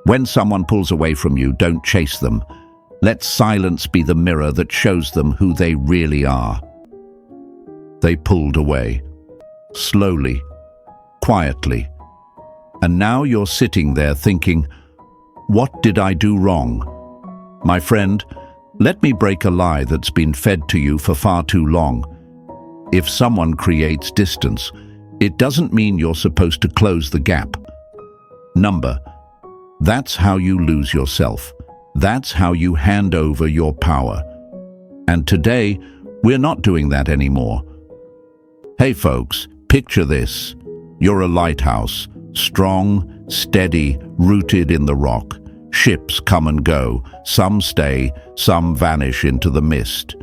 When someone pulls away from you, don't chase them. Let silence be the mirror that shows them who they really are. They pulled away, slowly, quietly. And now you're sitting there thinking, what did I do wrong? My friend, let me break a lie that's been fed to you for far too long. If someone creates distance, it doesn't mean you're supposed to close the gap. That's how you lose yourself. That's how you hand over your power. And today, we're not doing that anymore. Hey folks, picture this. You're a lighthouse, strong, steady, rooted in the rock. Ships come and go, some stay, some vanish into the mist.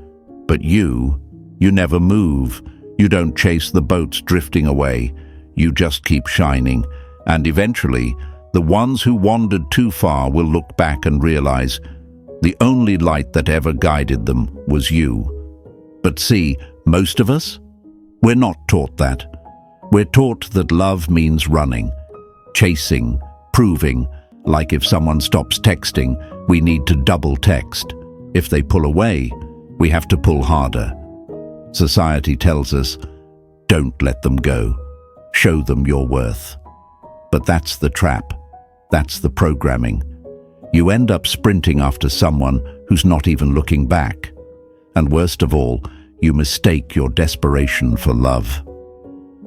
But you never move. You don't chase the boats drifting away. You just keep shining. And eventually, the ones who wandered too far will look back and realize the only light that ever guided them was you. But see, most of us, we're not taught that. We're taught that love means running, chasing, proving, like if someone stops texting, we need to double text. If they pull away, we have to pull harder. Society tells us, don't let them go. Show them your worth. But that's the trap. That's the programming. You end up sprinting after someone who's not even looking back. And worst of all, you mistake your desperation for love.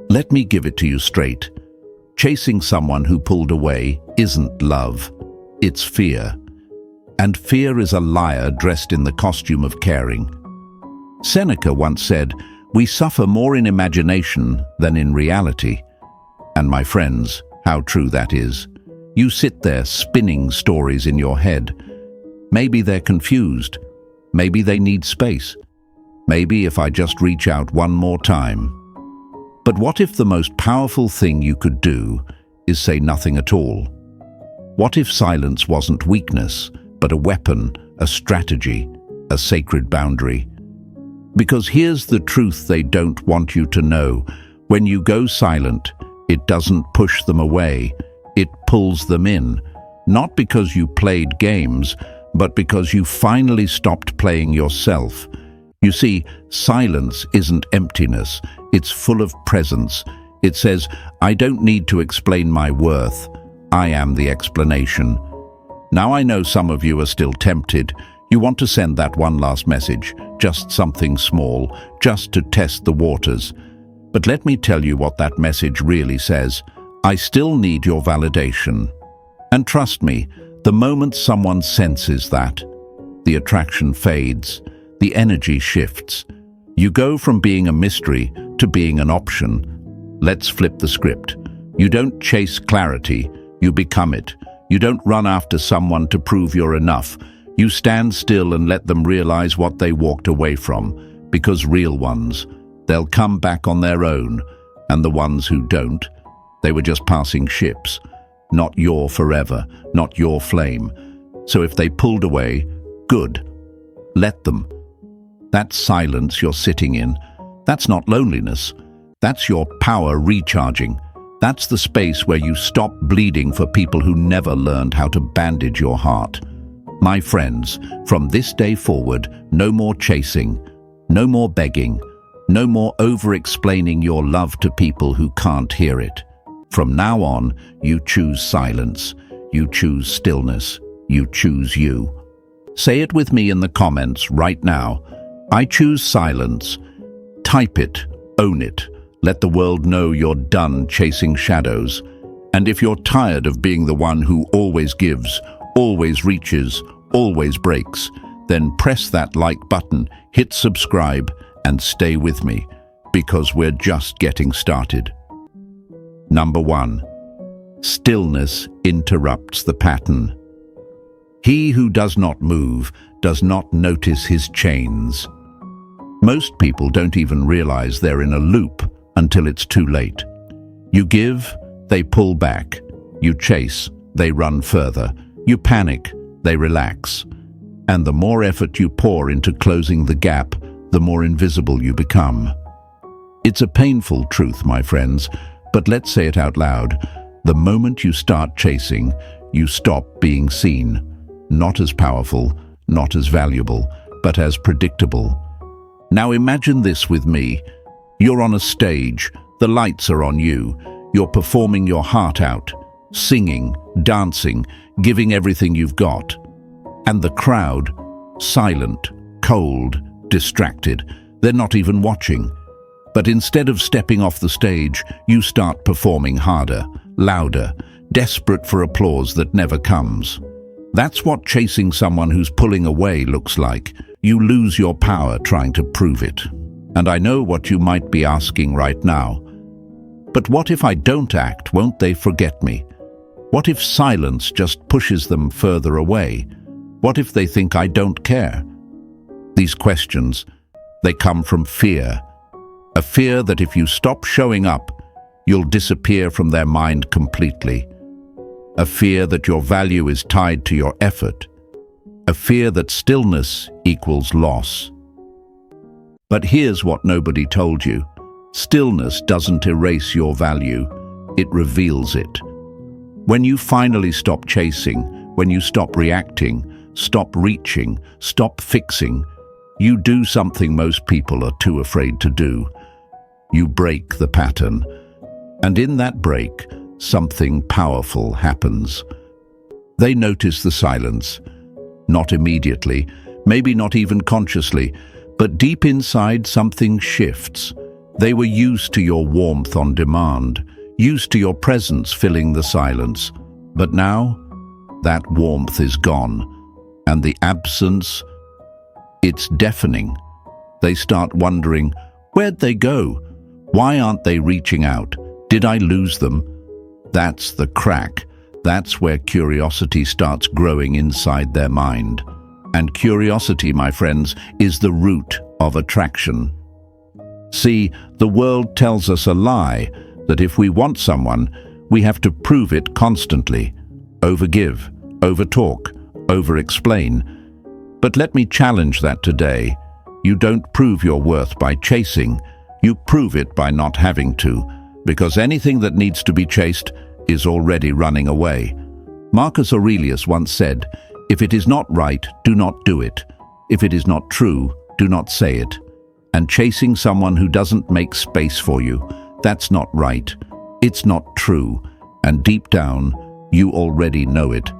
Let me give it to you straight. Chasing someone who pulled away isn't love. It's fear. And fear is a liar dressed in the costume of caring. Seneca once said, "We suffer more in imagination than in reality." And my friends, how true that is. You sit there spinning stories in your head. Maybe they're confused. Maybe they need space. Maybe if I just reach out one more time. But what if the most powerful thing you could do is say nothing at all? What if silence wasn't weakness, but a weapon, a strategy, a sacred boundary? Because here's the truth they don't want you to know. When you go silent, it doesn't push them away. It pulls them in. Not because you played games, but because you finally stopped playing yourself. You see, silence isn't emptiness. It's full of presence. It says, I don't need to explain my worth. I am the explanation. Now I know some of you are still tempted. You want to send that one last message, just something small, just to test the waters. But let me tell you what that message really says. I still need your validation. And trust me, the moment someone senses that, the attraction fades, the energy shifts. You go from being a mystery to being an option. Let's flip the script. You don't chase clarity, you become it. You don't run after someone to prove you're enough. You stand still and let them realize what they walked away from, because real ones, they'll come back on their own, and the ones who don't, they were just passing ships, not your forever, not your flame. So if they pulled away, good. Let them. That silence you're sitting in, that's not loneliness. That's your power recharging. That's the space where you stop bleeding for people who never learned how to bandage your heart. My friends, from this day forward, no more chasing, no more begging, no more over-explaining your love to people who can't hear it. From now on, you choose silence, you choose stillness, you choose you. Say it with me in the comments right now. I choose silence. Type it, own it. Let the world know you're done chasing shadows. And if you're tired of being the one who always gives, always reaches, always breaks, then press that like button, hit subscribe, and stay with me, because we're just getting started. Number 1. Stillness interrupts the pattern. He who does not move does not notice his chains. Most people don't even realize they're in a loop until it's too late. You give, they pull back. You chase, they run further. You panic, they relax. And the more effort you pour into closing the gap, the more invisible you become. It's a painful truth, my friends, but let's say it out loud. The moment you start chasing, you stop being seen, not as powerful, not as valuable, but as predictable. Now imagine this with me. You're on a stage, the lights are on you, you're performing your heart out, singing, dancing, giving everything you've got. And the crowd, silent, cold, distracted, they're not even watching. But instead of stepping off the stage, you start performing harder, louder, desperate for applause that never comes. That's what chasing someone who's pulling away looks like. You lose your power trying to prove it. And I know what you might be asking right now. But what if I don't act? Won't they forget me? What if silence just pushes them further away? What if they think I don't care? These questions, they come from fear. A fear that if you stop showing up, you'll disappear from their mind completely. A fear that your value is tied to your effort. A fear that stillness equals loss. But here's what nobody told you. Stillness doesn't erase your value, it reveals it. When you finally stop chasing, when you stop reacting, stop reaching, stop fixing, you do something most people are too afraid to do. You break the pattern. And in that break, something powerful happens. They notice the silence. Not immediately, maybe not even consciously, but deep inside something shifts. They were used to your warmth on demand, used to your presence filling the silence. But now, that warmth is gone, and the absence, it's deafening. They start wondering, where'd they go? Why aren't they reaching out? Did I lose them? That's the crack. That's where curiosity starts growing inside their mind. And curiosity, my friends, is the root of attraction. See, the world tells us a lie, that if we want someone, we have to prove it constantly. Overgive, overtalk, overexplain. But let me challenge that today. You don't prove your worth by chasing. You prove it by not having to, because anything that needs to be chased is already running away. Marcus Aurelius once said, "If it is not right, do not do it. If it is not true, do not say it." And chasing someone who doesn't make space for you, that's not right. It's not true. And deep down, you already know it.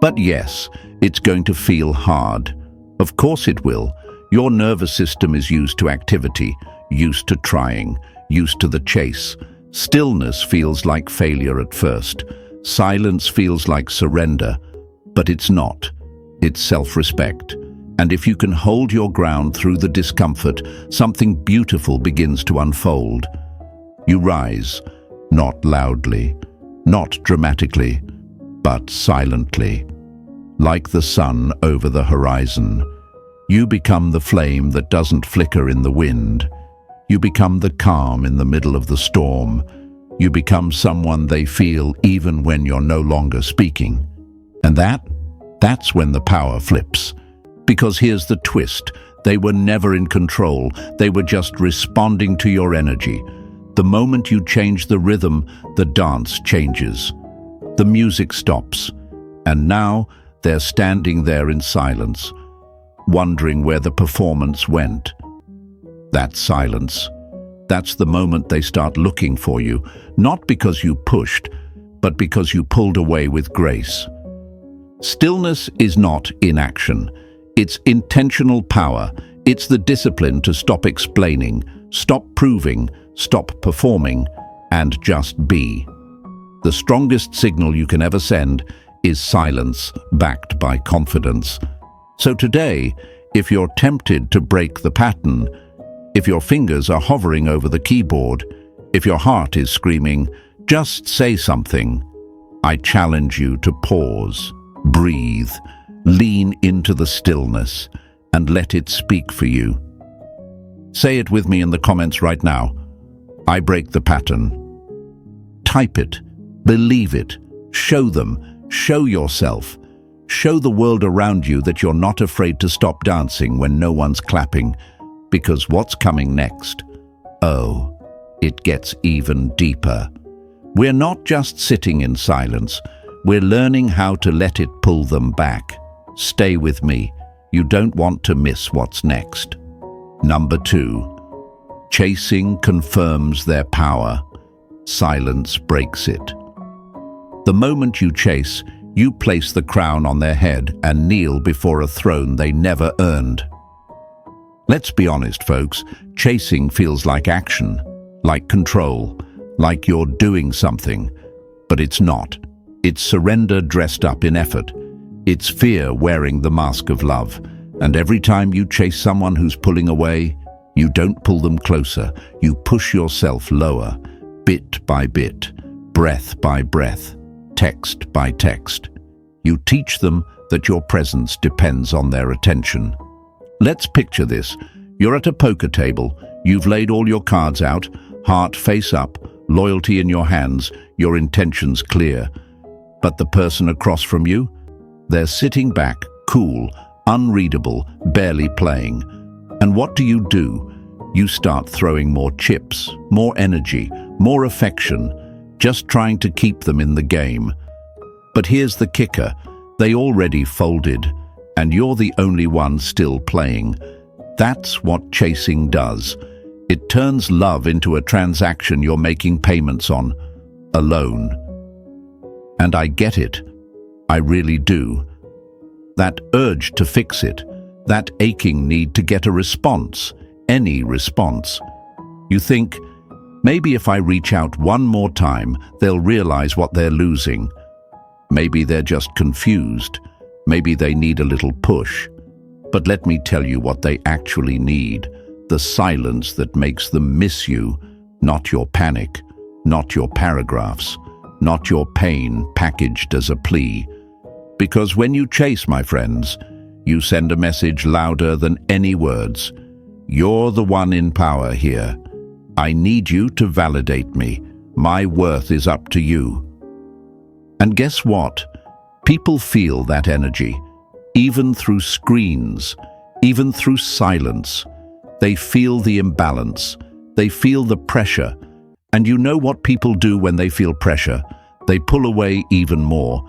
But yes, it's going to feel hard. Of course it will. Your nervous system is used to activity, used to trying, used to the chase. Stillness feels like failure at first. Silence feels like surrender. But it's not. It's self-respect. And if you can hold your ground through the discomfort, something beautiful begins to unfold. You rise, not loudly, not dramatically, but silently. Like the sun over the horizon, you become the flame that doesn't flicker in the wind. You become the calm in the middle of the storm. You become someone they feel even when you're no longer speaking. And that's when the power flips. Because here's the twist. They were never in control. They were just responding to your energy. The moment you change the rhythm, the dance changes. The music stops. And now they're standing there in silence, wondering where the performance went. That silence. That's the moment they start looking for you, not because you pushed, but because you pulled away with grace. Stillness is not inaction. It's intentional power. It's the discipline to stop explaining, stop proving, stop performing, and just be. The strongest signal you can ever send is silence backed by confidence. So today, if you're tempted to break the pattern, if your fingers are hovering over the keyboard, if your heart is screaming, just say something, I challenge you to pause, breathe, lean into the stillness, and let it speak for you. Say it with me in the comments right now. I break the pattern. Type it, believe it, show them, show yourself. Show the world around you that you're not afraid to stop dancing when no one's clapping, because what's coming next? Oh, it gets even deeper. We're not just sitting in silence. we're learning how to let it pull them back. Stay with me. You don't want to miss what's next. Number 2. Chasing confirms their power. Silence breaks it. The moment you chase, you place the crown on their head and kneel before a throne they never earned. Let's be honest, folks. Chasing feels like action, like control, like you're doing something. But it's not. It's surrender dressed up in effort. It's fear wearing the mask of love. And every time you chase someone who's pulling away, you don't pull them closer. You push yourself lower, bit by bit, breath by breath, text by text. You teach them that your presence depends on their attention. Let's picture this. You're at a poker table. You've laid all your cards out, heart face up, loyalty in your hands, your intentions clear. But the person across from you? They're sitting back, cool, unreadable, barely playing. And what do? You start throwing more chips, more energy, more affection, just trying to keep them in the game. But here's the kicker. They already folded, and you're the only one still playing. That's what chasing does. It turns love into a transaction you're making payments on, alone. And I get it. I really do. That urge to fix it, that aching need to get a response, any response. You think, maybe if I reach out one more time, they'll realize what they're losing. Maybe they're just confused. Maybe they need a little push. But let me tell you what they actually need. The silence that makes them miss you, not your panic, not your paragraphs, not your pain packaged as a plea. Because when you chase, my friends, you send a message louder than any words. You're the one in power here. I need you to validate me. My worth is up to you. And guess what? People feel that energy, even through screens, even through silence. They feel the imbalance. They feel the pressure. And you know what people do when they feel pressure? They pull away even more.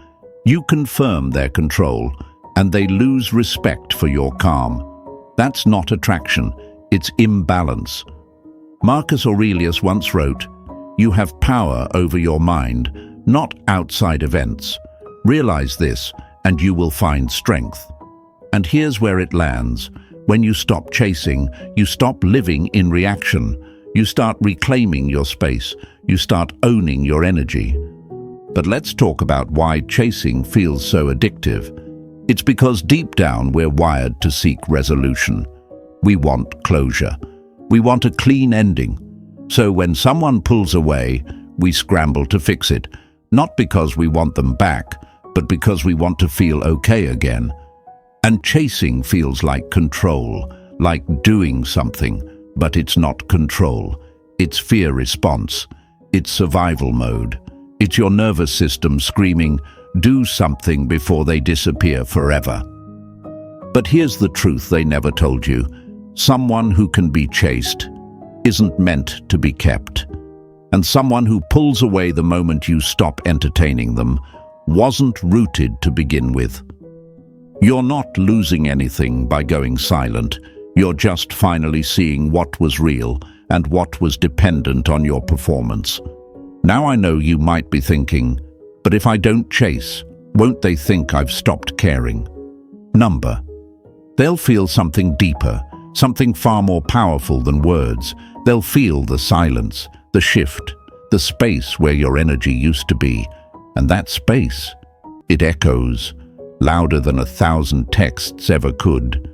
You confirm their control, and they lose respect for your calm. That's not attraction, it's imbalance. Marcus Aurelius once wrote, "You have power over your mind, not outside events. Realize this, and you will find strength." And here's where it lands. When you stop chasing, you stop living in reaction. You start reclaiming your space. You start owning your energy. But let's talk about why chasing feels so addictive. It's because deep down we're wired to seek resolution. We want closure. We want a clean ending. So when someone pulls away, we scramble to fix it. Not because we want them back, but because we want to feel okay again. And chasing feels like control, like doing something, but it's not control. It's fear response. It's survival mode. It's your nervous system screaming, do something before they disappear forever. But here's the truth they never told you. Someone who can be chased isn't meant to be kept. And someone who pulls away the moment you stop entertaining them wasn't rooted to begin with. You're not losing anything by going silent. You're just finally seeing what was real and what was dependent on your performance. Now I know you might be thinking, but if I don't chase, won't they think I've stopped caring? They'll feel something deeper, something far more powerful than words. They'll feel the silence, the shift, the space where your energy used to be. And that space, it echoes, louder than 1,000 texts ever could.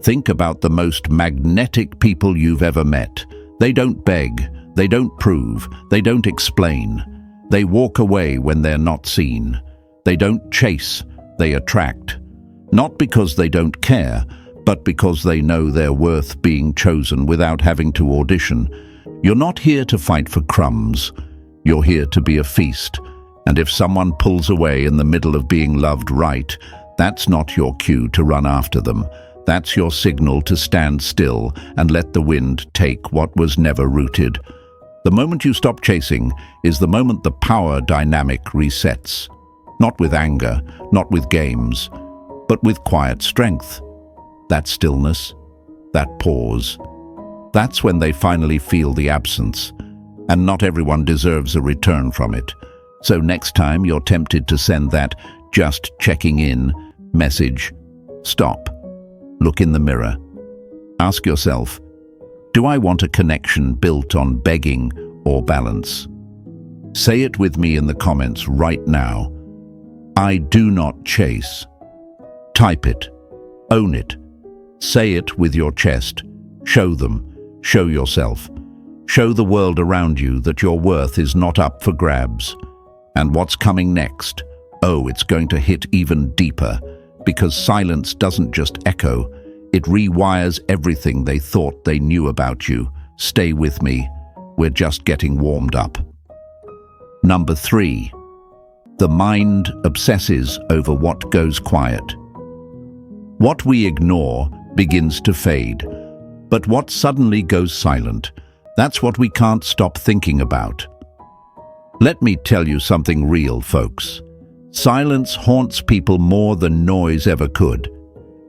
Think about the most magnetic people you've ever met. They don't beg, they don't prove, they don't explain. They walk away when they're not seen. They don't chase, they attract. Not because they don't care, but because they know they're worth being chosen without having to audition. You're not here to fight for crumbs. You're here to be a feast. And if someone pulls away in the middle of being loved right, that's not your cue to run after them. That's your signal to stand still and let the wind take what was never rooted. The moment you stop chasing is the moment the power dynamic resets. Not with anger, not with games, but with quiet strength. That stillness, that pause. That's when they finally feel the absence, and not everyone deserves a return from it. So next time you're tempted to send that "just checking in" message, stop. Look in the mirror. Ask yourself, do I want a connection built on begging or balance? Say it with me in the comments right now. I do not chase. Type it. Own it. Say it with your chest. Show them. Show yourself. Show the world around you that your worth is not up for grabs. And what's coming next? Oh, it's going to hit even deeper, because silence doesn't just echo, it rewires everything they thought they knew about you. Stay with me. We're just getting warmed up. Number 3. The mind obsesses over what goes quiet. What we ignore begins to fade, but what suddenly goes silent, that's what we can't stop thinking about. Let me tell you something real, folks. Silence haunts people more than noise ever could,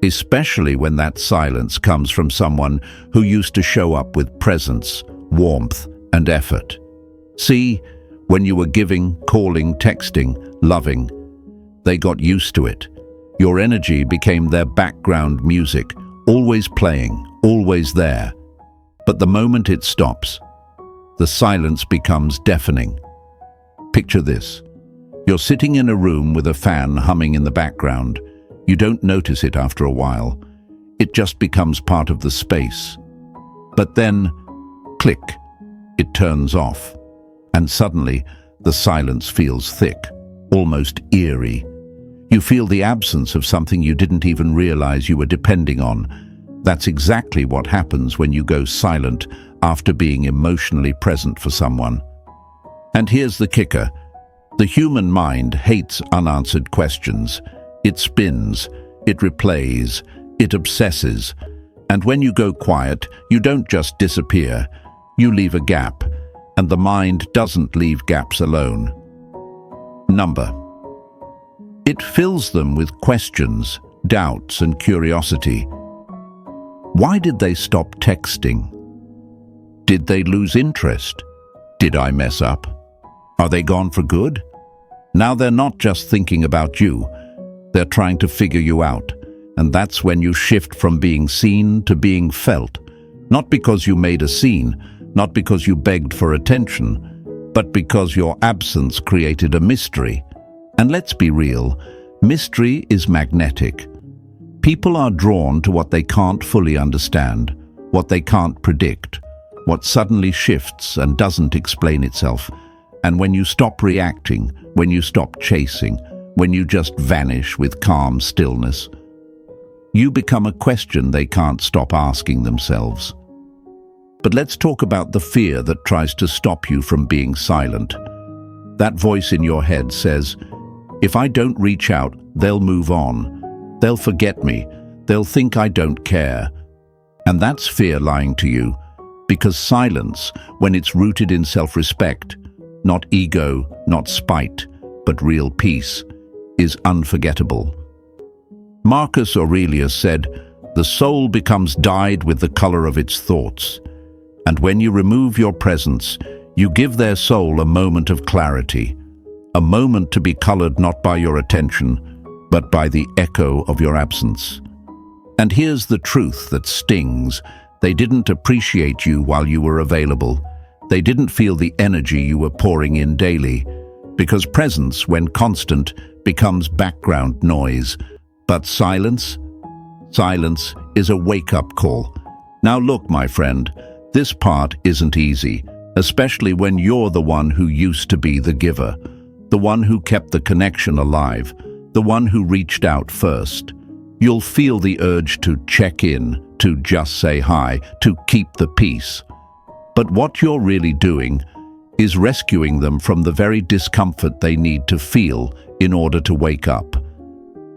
especially when that silence comes from someone who used to show up with presence, warmth, and effort. See, when you were giving, calling, texting, loving, they got used to it. Your energy became their background music, always playing, always there. But the moment it stops, the silence becomes deafening. Picture this. You're sitting in a room with a fan humming in the background. You don't notice it after a while. It just becomes part of the space. But then, click, it turns off. And suddenly, the silence feels thick, almost eerie. You feel the absence of something you didn't even realize you were depending on. That's exactly what happens when you go silent after being emotionally present for someone. And here's the kicker. The human mind hates unanswered questions. It spins, it replays, it obsesses. And when you go quiet, you don't just disappear. You leave a gap. And the mind doesn't leave gaps alone. Number. It fills them with questions, doubts, and curiosity. Why did they stop texting? Did they lose interest? Did I mess up? Are they gone for good? Now they're not just thinking about you, they're trying to figure you out. And that's when you shift from being seen to being felt. Not because you made a scene, not because you begged for attention, but because your absence created a mystery. And let's be real, mystery is magnetic. People are drawn to what they can't fully understand, what they can't predict, what suddenly shifts and doesn't explain itself. And when you stop reacting, when you stop chasing, when you just vanish with calm stillness, you become a question they can't stop asking themselves. But let's talk about the fear that tries to stop you from being silent. That voice in your head says, if I don't reach out, they'll move on. They'll forget me. They'll think I don't care. And that's fear lying to you, because silence, when it's rooted in self-respect, not ego, not spite, but real peace, is unforgettable. Marcus Aurelius said, the soul becomes dyed with the color of its thoughts. And when you remove your presence, you give their soul a moment of clarity, a moment to be colored not by your attention, but by the echo of your absence. And here's the truth that stings. They didn't appreciate you while you were available. They didn't feel the energy you were pouring in daily, because presence, when constant, becomes background noise. But silence? Silence is a wake-up call. Now look, my friend, this part isn't easy, especially when you're the one who used to be the giver, the one who kept the connection alive, the one who reached out first. You'll feel the urge to check in, to just say hi, to keep the peace. But what you're really doing is rescuing them from the very discomfort they need to feel in order to wake up.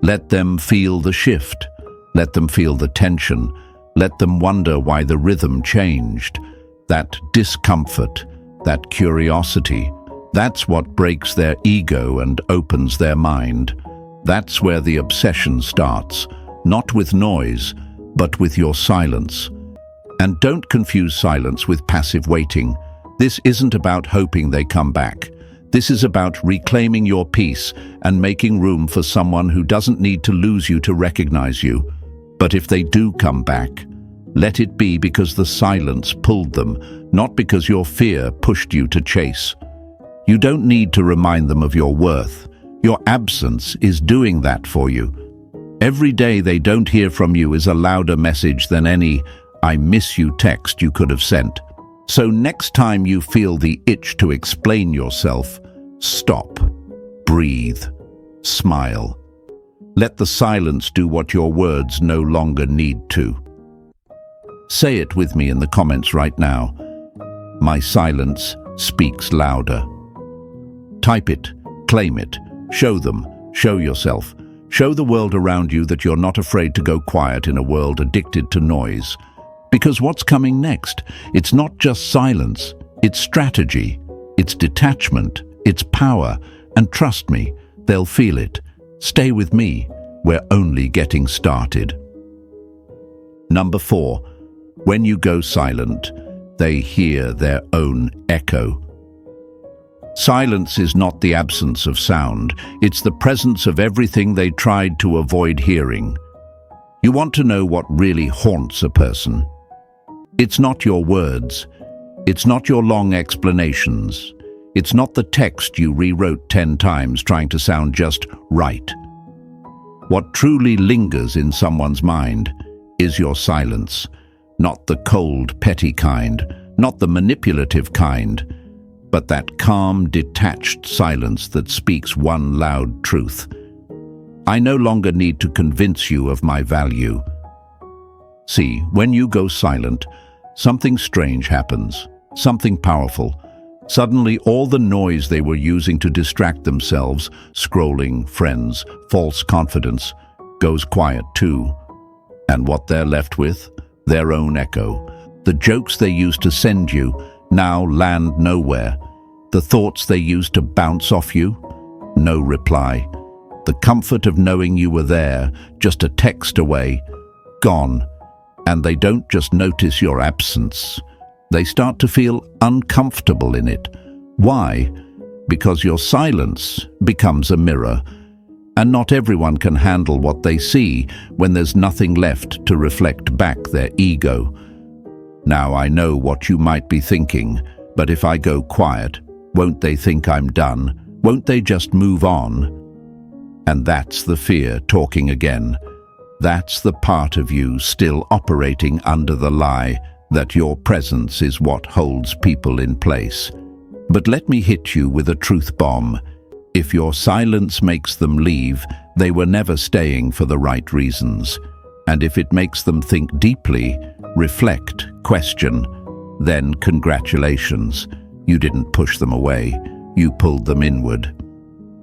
Let them feel the shift. Let them feel the tension. Let them wonder why the rhythm changed. That discomfort, that curiosity, That's what breaks their ego and opens their mind. That's where the obsession starts, not with noise, but with your silence. And don't confuse silence with passive waiting. This isn't about hoping they come back. This is about reclaiming your peace and making room for someone who doesn't need to lose you to recognize you. But if they do come back, let it be because the silence pulled them, not because your fear pushed you to chase. You don't need to remind them of your worth. Your absence is doing that for you. Every day they don't hear from you is a louder message than any "I miss you" text you could have sent. So next time you feel the itch to explain yourself, stop, breathe, smile. Let the silence do what your words no longer need to. Say it with me in the comments right now. My silence speaks louder. Type it, claim it, show them, show yourself. Show the world around you that you're not afraid to go quiet in a world addicted to noise. Because what's coming next? It's not just silence, it's strategy, it's detachment, it's power, and trust me, they'll feel it. Stay with me, we're only getting started. Number 4, when you go silent, they hear their own echo. Silence is not the absence of sound, it's the presence of everything they tried to avoid hearing. You want to know what really haunts a person? It's not your words, it's not your long explanations, it's not the text you rewrote 10 times trying to sound just right. What truly lingers in someone's mind is your silence, not the cold, petty kind, not the manipulative kind, but that calm, detached silence that speaks one loud truth. I no longer need to convince you of my value. See, when you go silent, something strange happens, something powerful. Suddenly, all the noise they were using to distract themselves, scrolling, friends, false confidence, goes quiet too. And what they're left with? Their own echo. The jokes they used to send you now land nowhere. The thoughts they used to bounce off you? No reply. The comfort of knowing you were there, just a text away, gone. And they don't just notice your absence. They start to feel uncomfortable in it. Why? Because your silence becomes a mirror. And not everyone can handle what they see when there's nothing left to reflect back their ego. Now I know what you might be thinking, but if I go quiet, won't they think I'm done? Won't they just move on? And that's the fear talking again. That's the part of you still operating under the lie that your presence is what holds people in place. But let me hit you with a truth bomb. If your silence makes them leave, they were never staying for the right reasons. And if it makes them think deeply, reflect, question, then congratulations. You didn't push them away, you pulled them inward.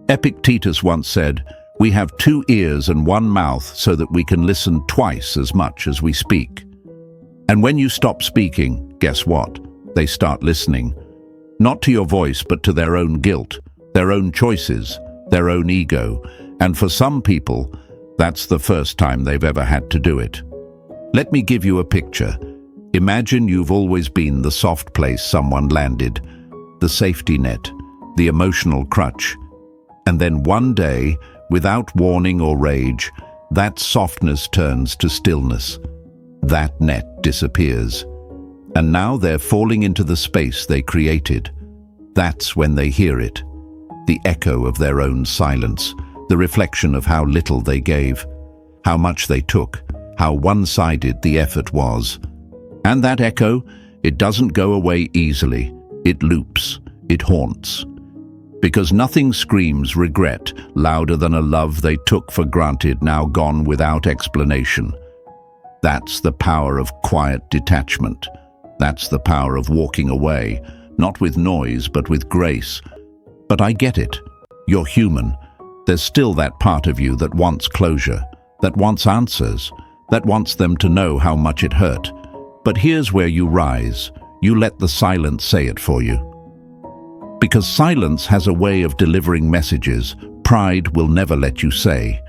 Epictetus once said, "We have 2 ears and 1 mouth so that we can listen twice as much as we speak." And when you stop speaking, guess what? They start listening. Not to your voice, but to their own guilt, their own choices, their own ego. And for some people, that's the first time they've ever had to do it. Let me give you a picture. Imagine you've always been the soft place someone landed, the safety net, the emotional crutch. And then one day, without warning or rage, that softness turns to stillness. That net disappears. And now they're falling into the space they created. That's when they hear it. The echo of their own silence, the reflection of how little they gave, how much they took, how one-sided the effort was. And that echo, it doesn't go away easily. It loops, it haunts. Because nothing screams regret louder than a love they took for granted, now gone without explanation. That's the power of quiet detachment. That's the power of walking away, not with noise, but with grace. But I get it. You're human. There's still that part of you that wants closure, that wants answers, that wants them to know how much it hurt. But here's where you rise. You let the silence say it for you. Because silence has a way of delivering messages pride will never let you say.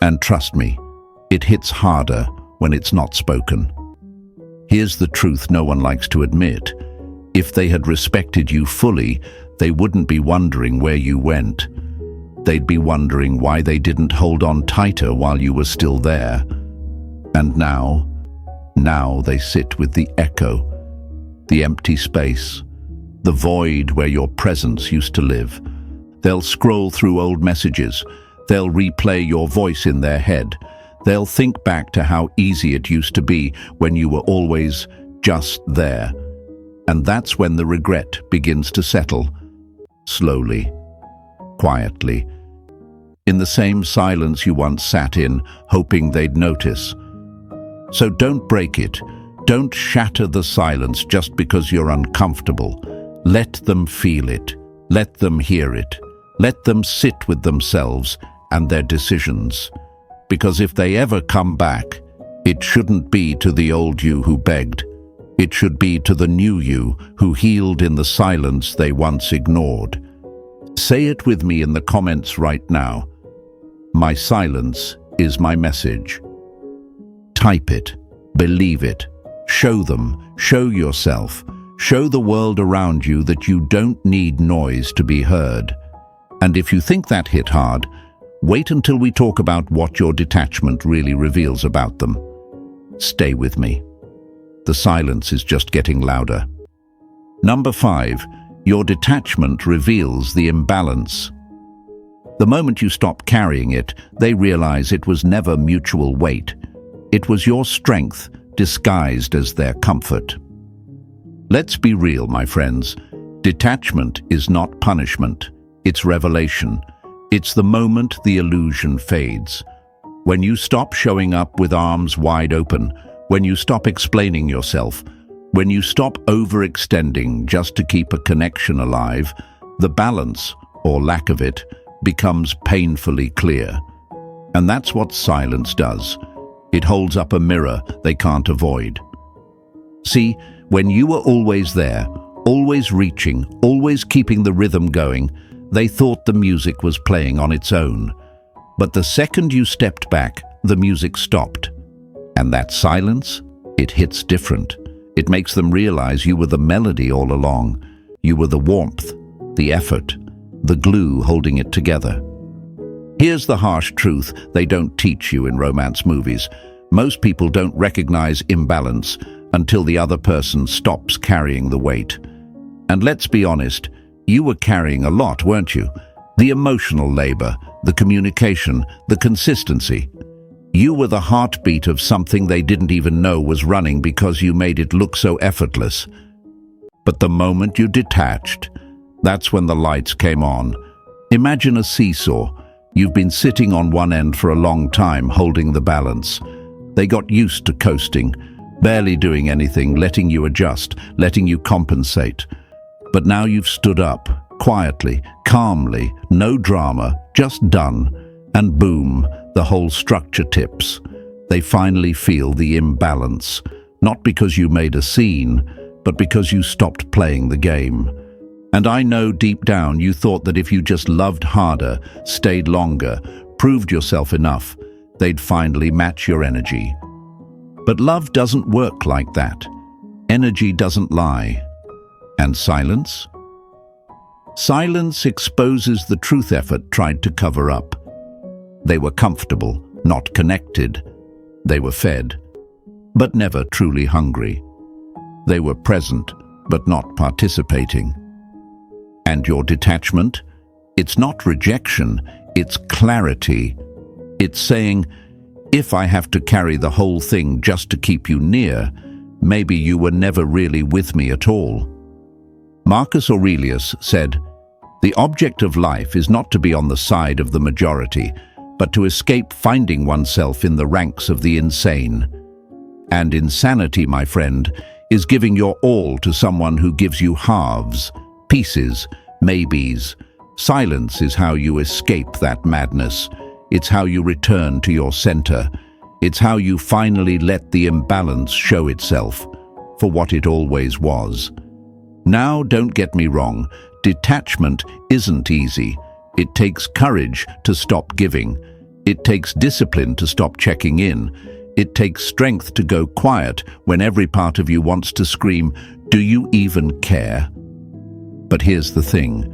And trust me, it hits harder when it's not spoken. Here's the truth no one likes to admit. If they had respected you fully, they wouldn't be wondering where you went. They'd be wondering why they didn't hold on tighter while you were still there. And now they sit with the echo, the empty space, the void where your presence used to live. They'll scroll through old messages. They'll replay your voice in their head. They'll think back to how easy it used to be when you were always just there. And that's when the regret begins to settle, slowly, quietly, in the same silence you once sat in, hoping they'd notice. So don't break it. Don't shatter the silence just because you're uncomfortable. Let them feel it. Let them hear it. Let them sit with themselves and their decisions. Because if they ever come back, it shouldn't be to the old you who begged. It should be to the new you who healed in the silence they once ignored. Say it with me in the comments right now. My silence is my message. Type it. Believe it. Show them. Show yourself. Show the world around you that you don't need noise to be heard. And if you think that hit hard, wait until we talk about what your detachment really reveals about them. Stay with me. The silence is just getting louder. Number 5, your detachment reveals the imbalance. The moment you stop carrying it, they realize it was never mutual weight. It was your strength disguised as their comfort. Let's be real, my friends. Detachment is not punishment. It's revelation. It's the moment the illusion fades. When you stop showing up with arms wide open, when you stop explaining yourself, when you stop overextending just to keep a connection alive, the balance, or lack of it, becomes painfully clear. And that's what silence does. It holds up a mirror they can't avoid. See, when you were always there, always reaching, always keeping the rhythm going, they thought the music was playing on its own. But the second you stepped back, the music stopped. And that silence, it hits different. It makes them realize you were the melody all along. You were the warmth, the effort, the glue holding it together. Here's the harsh truth they don't teach you in romance movies. Most people don't recognize imbalance until the other person stops carrying the weight. And let's be honest, you were carrying a lot, weren't you? The emotional labor, the communication, the consistency. You were the heartbeat of something they didn't even know was running because you made it look so effortless. But the moment you detached, that's when the lights came on. Imagine a seesaw. You've been sitting on one end for a long time, holding the balance. They got used to coasting, barely doing anything, letting you adjust, letting you compensate. But now you've stood up, quietly, calmly, no drama, just done, and boom, the whole structure tips. They finally feel the imbalance, not because you made a scene, but because you stopped playing the game. And I know deep down you thought that if you just loved harder, stayed longer, proved yourself enough, they'd finally match your energy. But love doesn't work like that. Energy doesn't lie. And silence? Silence exposes the truth effort tried to cover up. They were comfortable, not connected. They were fed, but never truly hungry. They were present, but not participating. And your detachment? It's not rejection, it's clarity. It's saying, if I have to carry the whole thing just to keep you near, maybe you were never really with me at all. Marcus Aurelius said, "The object of life is not to be on the side of the majority, but to escape finding oneself in the ranks of the insane." And insanity, my friend, is giving your all to someone who gives you halves, pieces, maybes. Silence is how you escape that madness. It's how you return to your center. It's how you finally let the imbalance show itself for what it always was. Now, don't get me wrong, Detachment isn't easy. It takes courage to stop giving. It takes discipline to stop checking in. It takes strength to go quiet when every part of you wants to scream, "Do you even care?" But here's the thing.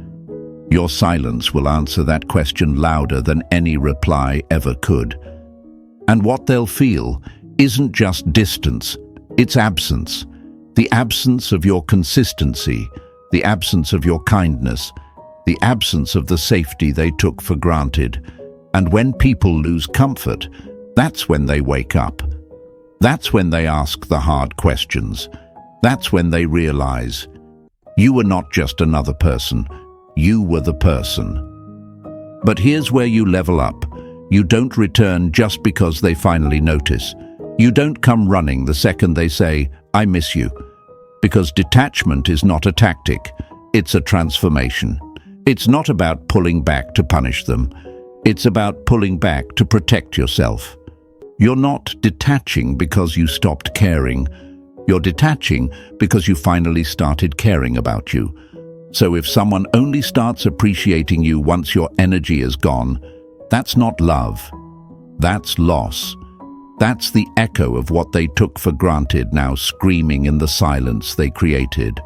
Your silence will answer that question louder than any reply ever could. And what they'll feel isn't just distance, it's absence. The absence of your consistency, the absence of your kindness, the absence of the safety they took for granted. And when people lose comfort, that's when they wake up. That's when they ask the hard questions. That's when they realize you were not just another person, you were the person. But here's where you level up. You don't return just because they finally notice. You don't come running the second they say, "I miss you." Because detachment is not a tactic, it's a transformation. It's not about pulling back to punish them. It's about pulling back to protect yourself. You're not detaching because you stopped caring. You're detaching because you finally started caring about you. So if someone only starts appreciating you once your energy is gone, that's not love. That's loss. That's the echo of what they took for granted now screaming in the silence they created.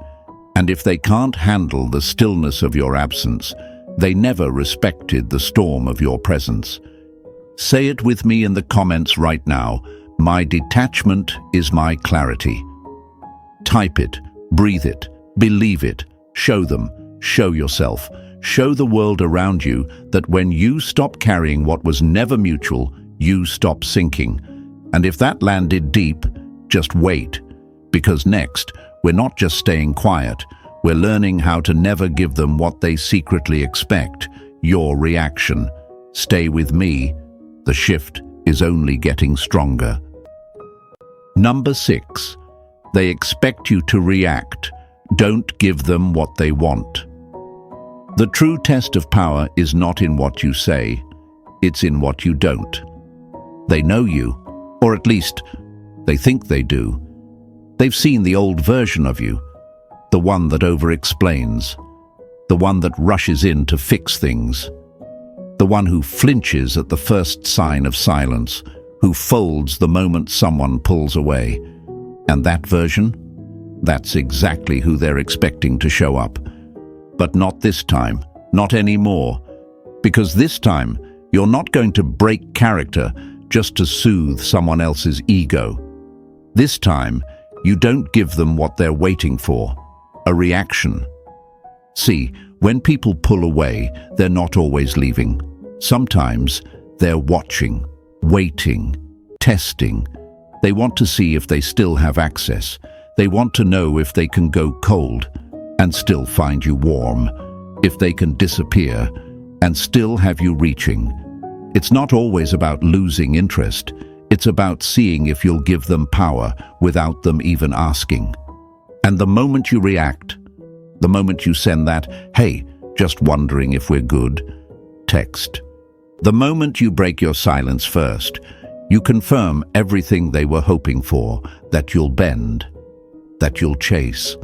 And if they can't handle the stillness of your absence, they never respected the storm of your presence. Say it with me in the comments right now. My detachment is my clarity. Type it, breathe it, believe it, show them, show yourself, show the world around you that when you stop carrying what was never mutual, you stop sinking. And if that landed deep, just wait. Because next, we're not just staying quiet, we're learning how to never give them what they secretly expect, your reaction. Stay with me. The shift is only getting stronger. Number 6. They expect you to react. Don't give them what they want. The true test of power is not in what you say, it's in what you don't. They know you, or at least they think they do. They've seen the old version of you, the one that over-explains, the one that rushes in to fix things, the one who flinches at the first sign of silence, who folds the moment someone pulls away. And that version? That's exactly who they're expecting to show up. But not this time, not anymore. Because this time, you're not going to break character just to soothe someone else's ego. This time, you don't give them what they're waiting for, a reaction. See, when people pull away, they're not always leaving. Sometimes they're watching, waiting, testing. They want to see if they still have access. They want to know if they can go cold and still find you warm, if they can disappear and still have you reaching. It's not always about losing interest. It's about seeing if you'll give them power without them even asking. And the moment you react, the moment you send that, "Hey, just wondering if we're good," text, the moment you break your silence first, you confirm everything they were hoping for, that you'll bend, that you'll chase,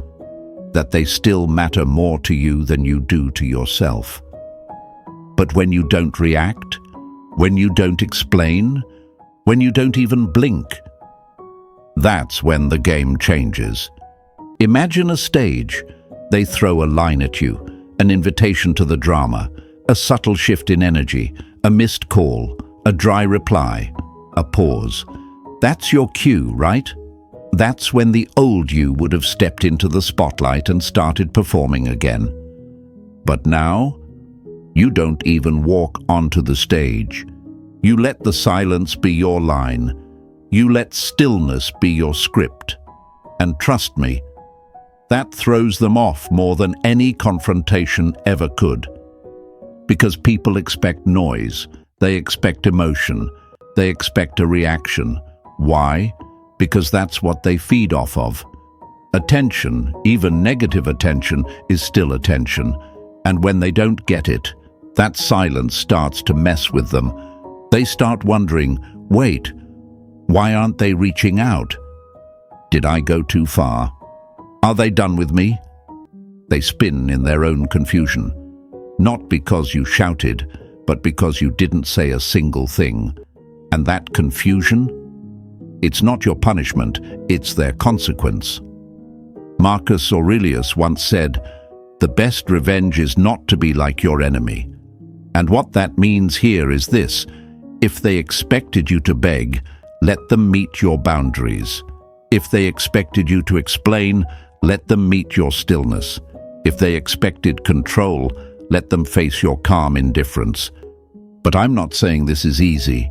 that they still matter more to you than you do to yourself. But when you don't react, when you don't explain, when you don't even blink, that's when the game changes. Imagine a stage. They throw a line at you, an invitation to the drama, a subtle shift in energy, a missed call, a dry reply, a pause. That's your cue, right? That's when the old you would have stepped into the spotlight and started performing again. But now, you don't even walk onto the stage. You let the silence be your line. You let stillness be your script. And trust me, that throws them off more than any confrontation ever could. Because people expect noise, they expect emotion, they expect a reaction. Why? Because that's what they feed off of. Attention, even negative attention, is still attention. And when they don't get it, that silence starts to mess with them. They start wondering, wait, why aren't they reaching out? Did I go too far? Are they done with me? They spin in their own confusion. Not because you shouted, but because you didn't say a single thing. And that confusion? It's not your punishment, it's their consequence. Marcus Aurelius once said, "The best revenge is not to be like your enemy." And what that means here is this: if they expected you to beg, let them meet your boundaries. If they expected you to explain, let them meet your stillness. If they expected control, let them face your calm indifference. But I'm not saying this is easy.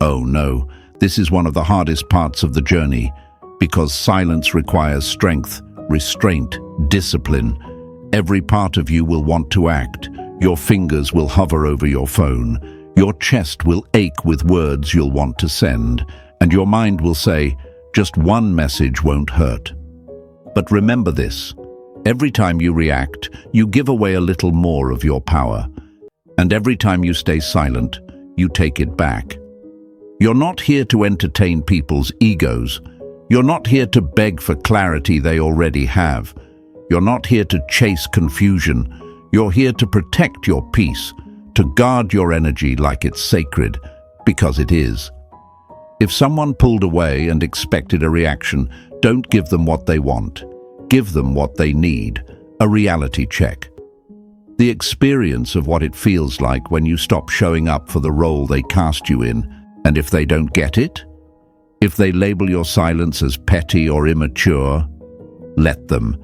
Oh no, this is one of the hardest parts of the journey, because silence requires strength, restraint, discipline. Every part of you will want to act. Your fingers will hover over your phone. Your chest will ache with words you'll want to send. And your mind will say, just one message won't hurt. But remember this: every time you react, you give away a little more of your power. And every time you stay silent, you take it back. You're not here to entertain people's egos. You're not here to beg for clarity they already have. You're not here to chase confusion. You're here to protect your peace, to guard your energy like it's sacred, because it is. If someone pulled away and expected a reaction, don't give them what they want. Give them what they need, a reality check. The experience of what it feels like when you stop showing up for the role they cast you in. And if they don't get it, if they label your silence as petty or immature, let them.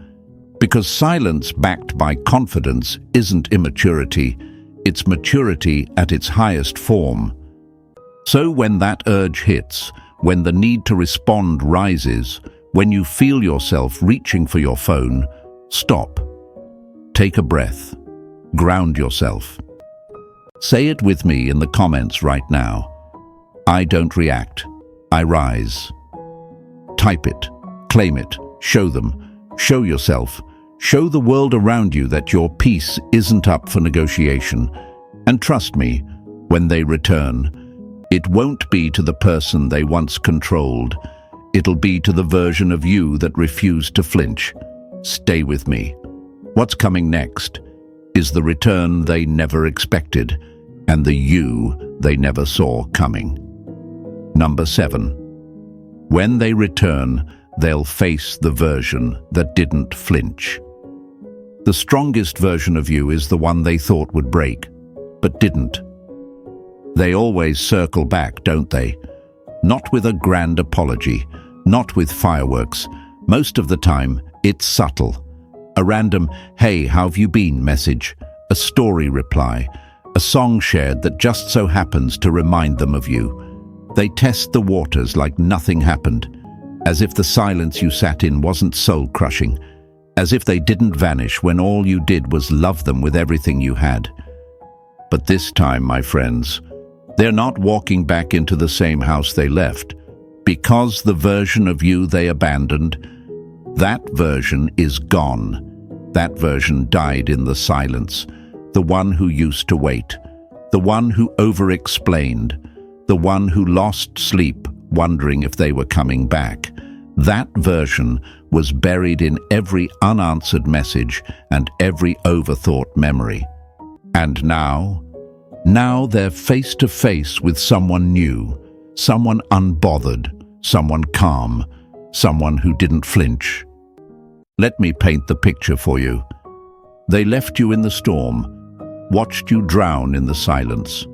Because silence backed by confidence isn't immaturity, it's maturity at its highest form. So when that urge hits, when the need to respond rises, when you feel yourself reaching for your phone, stop. Take a breath. Ground yourself. Say it with me in the comments right now. I don't react. I rise. Type it. Claim it. Show them. Show yourself. Show the world around you that your peace isn't up for negotiation. And trust me, when they return, it won't be to the person they once controlled. It'll be to the version of you that refused to flinch. Stay with me. What's coming next is the return they never expected and the you they never saw coming. Number 7. When they return, they'll face the version that didn't flinch. The strongest version of you is the one they thought would break, but didn't. They always circle back, don't they? Not with a grand apology, not with fireworks. Most of the time, it's subtle. A random, "Hey, how have you been?" message, a story reply, a song shared that just so happens to remind them of you. They test the waters like nothing happened, as if the silence you sat in wasn't soul-crushing, as if they didn't vanish when all you did was love them with everything you had. But this time, my friends, they're not walking back into the same house they left, because the version of you they abandoned, that version is gone. That version died in the silence, the one who used to wait, the one who over-explained, the one who lost sleep wondering if they were coming back. That version was buried in every unanswered message and every overthought memory. And now they're face to face with someone new, someone unbothered, someone calm, someone who didn't flinch. Let me paint the picture for you. They left you in the storm, watched you drown in the silence.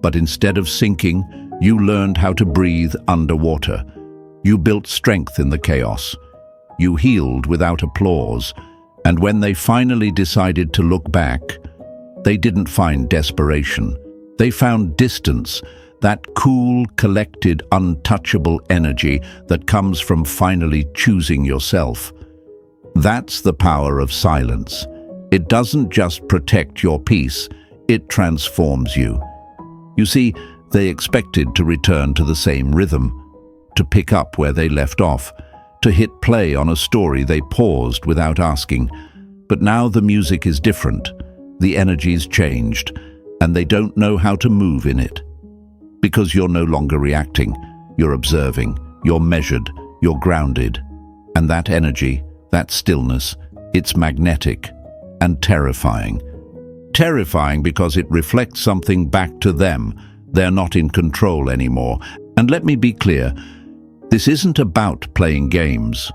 But instead of sinking, you learned how to breathe underwater. You built strength in the chaos. You healed without applause. And when they finally decided to look back, they didn't find desperation. They found distance, that cool, collected, untouchable energy that comes from finally choosing yourself. That's the power of silence. It doesn't just protect your peace, it transforms you. You see, they expected to return to the same rhythm, to pick up where they left off, to hit play on a story they paused without asking. But now the music is different, the energy's changed, and they don't know how to move in it. Because you're no longer reacting, you're observing, you're measured, you're grounded. And that energy, that stillness, It's magnetic and terrifying. Terrifying because it reflects something back to them. They're not in control anymore. And let me be clear, this isn't about playing games.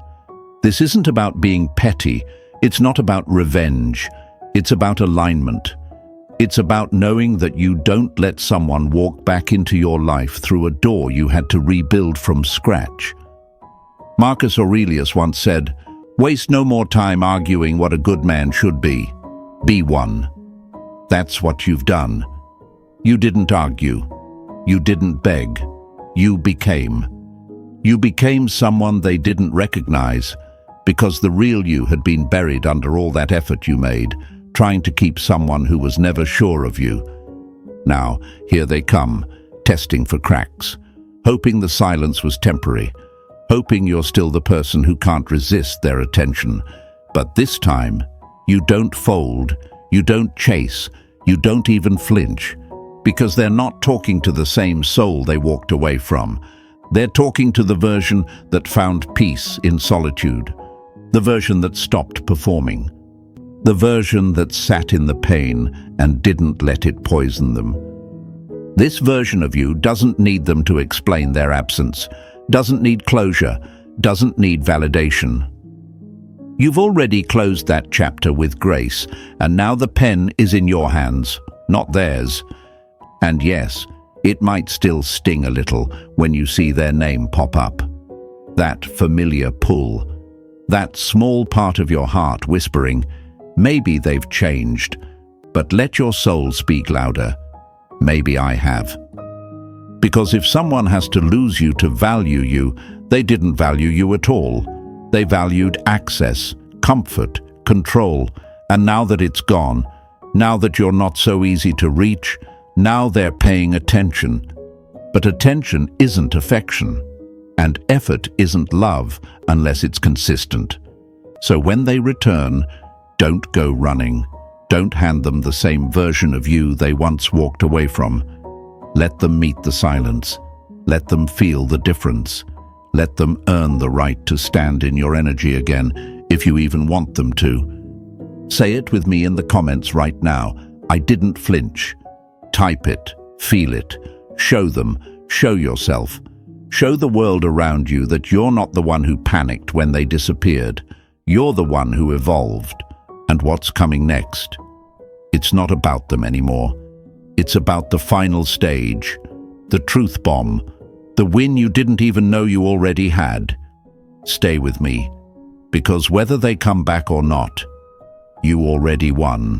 This isn't about being petty. It's not about revenge. It's about alignment. It's about knowing that you don't let someone walk back into your life through a door you had to rebuild from scratch. Marcus Aurelius once said, "Waste no more time arguing what a good man should be. Be one." That's what you've done. You didn't argue. You didn't beg. You became. You became someone they didn't recognize because the real you had been buried under all that effort you made, trying to keep someone who was never sure of you. Now, here they come, testing for cracks, hoping the silence was temporary, hoping you're still the person who can't resist their attention. But this time, you don't fold, you don't chase, you don't even flinch, because they're not talking to the same soul they walked away from. They're talking to the version that found peace in solitude, the version that stopped performing, the version that sat in the pain and didn't let it poison them. This version of you doesn't need them to explain their absence, doesn't need closure, doesn't need validation. You've already closed that chapter with grace, and now the pen is in your hands, not theirs. And yes, it might still sting a little when you see their name pop up. That familiar pull, that small part of your heart whispering, maybe they've changed, but let your soul speak louder. Maybe I have. Because if someone has to lose you to value you, they didn't value you at all. They valued access, comfort, control, and now that it's gone, now that you're not so easy to reach, now they're paying attention. But attention isn't affection, and effort isn't love unless it's consistent. So when they return, don't go running. Don't hand them the same version of you they once walked away from. Let them meet the silence. Let them feel the difference. Let them earn the right to stand in your energy again, if you even want them to. Say it with me in the comments right now. I didn't flinch. Type it, feel it, show them, show yourself. Show the world around you that you're not the one who panicked when they disappeared. You're the one who evolved. And what's coming next? It's not about them anymore. It's about the final stage, the truth bomb, the win you didn't even know you already had. Stay with me, because whether they come back or not, you already won.